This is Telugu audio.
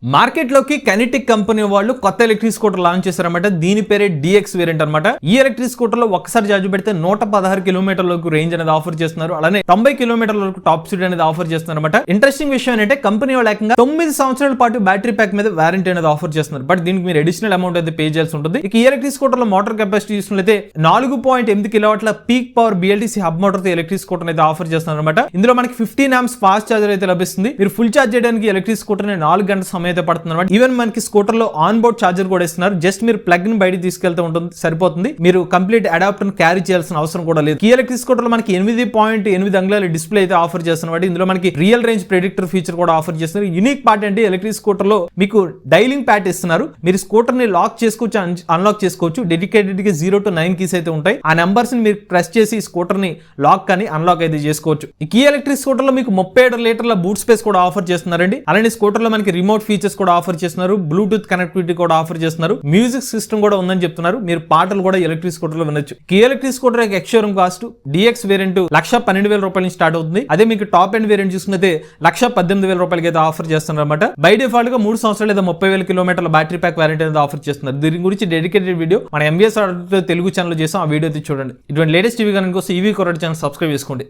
మార్కెట్లోకి కెనెటిక్ కంపెనీ వాళ్ళు కొత్త ఎలక్ట్రిక్ స్కూటర్ లాంచ్ చేశారన్నమాట. దీని పేరే DX వేరియంట్ అనమాట. ఈ ఎలక్ట్రిక్ స్కూటర్ లో ఒక్కసారి ఛార్జ్ పెడితే 116 కిలోమీటర్లకు రేంజ్ అనేది ఆఫర్ చేస్తున్నారు. అలానే 90 కిలోమీటర్ల వరకు టాప్ స్పీడ్ అనేది ఆఫర్ చేస్తున్నారు అనమాట. ఇంట్రెస్టింగ్ విషయం ఏంటంటే కంపెనీ వాళ్ళు ఏకంగా 9 సంవత్సరాల పాటు బ్యాటరీ ప్యాక్ మీద వారంటీ అనేది ఆఫర్ చేస్తున్నారు. బట్ దీనికి మీరు అడిషనల్ అమౌంట్ అయితే పే చేయాల్సి ఉంటుంది. ఇక ఈ ఎలక్ట్రిక్ స్కూటర్ లో మోటార్ కెపాసిటీ చూసినట్లయితే 4.8 కిలోవాట్ల peak power BLDC hub motor తో ఎలక్ట్రిక్ స్కూటర్ అయితే ఆఫర్ చేస్తున్నారు అనమాట. ఇందులో మనకి 15 amps ఫాస్ట్ ఛార్జర్ అయితే లభిస్తుంది. మీరు ఫుల్ ఛార్జ్ చేయడానికి ఎలక్ట్రిక్ స్కూటర్ 4 గంటల సమయం అయితే పడుతుంది అనమాట. మనకి స్కూటర్ లో ఆన్ బోర్డ్ ఛార్జర్ కూడా ఇస్తున్నారు. జస్ట్ మీరు ప్లగ్ ని బయట తీసుకెళ్తే ఉంటుంది, సరిపోతుంది. మీరు కంప్లీట్ అడాప్టర్ క్యారీ చేయాల్సిన అవసరం కూడా లేదు. ఈ ఎలక్ట్రిక్ స్కూటర్ లో మనకి 8.8 అంగుళాల డిస్ప్లే అయితే ఆఫర్ చేస్తున్నారు. ఇందులో మనకి రియల్ రేంజ్ ప్రెడిక్టర్ ఫీచర్ కూడా ఆఫర్ చేస్తున్నారు. యూనిక్ పార్ట్ అంటే ఎలక్ట్రిక్ స్కూటర్ లో మీకు డైలింగ్ ప్యాడ్ ఇస్తున్నారు. మీరు స్కూటర్ ని లాక్ చేసుకోవచ్చు, అన్లాక్ చేసుకోవచ్చు. డెడికేటెడ్ గా 0 to 9 కీస్ అయితే ఉంటాయి. ఆ నెంబర్స్ ని మీరు ప్రెస్ చేసి స్కూటర్ ని లాక్ కానీ అన్లాక్ అయితే చేసుకోవచ్చు. ఈ ఎలక్ట్రిక్ స్కూటర్ లో మీకు 37 లీటర్ల బూట్ స్పేస్ కూడా ఆఫర్ చేస్తున్నారండి. అలానే స్కూటర్ లో మనకి రిమోట్ ఫీచర్స్ కూడా ఆఫర్ చేస్తున్నారు. బ్లూటూత్ కనెక్టివిటీ కూడా ఆఫర్ చేస్తున్నారు. మ్యూజిక్ సిస్టమ్ కూడా ఉందని చెప్తున్నారు. మీరు పాటలు కూడా ఎలక్ట్రిక్ స్కూటర్ లో వినొచ్చు. ఈ ఎలక్ట్రిక్ స్కూటర్ యొక్క ఎక్స్-షోరూమ్ కాస్ట్ DX వేరియంట్ 1,12,000 రూపాయల నుంచి స్టార్ట్ అవుతుంది. అదే మీకు టాప్ ఎండ్ వేరియంట్ చూసుకుంటే 1,18,000 రూపాయలకి అయితే ఆఫర్ చేస్తున్నారు అనమాట. బై డిఫాల్ట్ గా 3 సంవత్సరాలు లేదా 30,000 కిలోమీటర్ల బ్యాటరీ ప్యాక్ వారంటీ అనేది ఆఫర్ చేస్తున్నారు. దీని గురించి డెడికేటెడ్ వీడియో మన MBS తెలుగు ఛానల్ చేసాం. ఆ వీడియో చూడండి. ఇటువంటి లేటెస్ట్ టీవీ కనుక ఈవీ కొరటి ఛానల్ సబ్స్క్రైబ్ చేసుకోండి.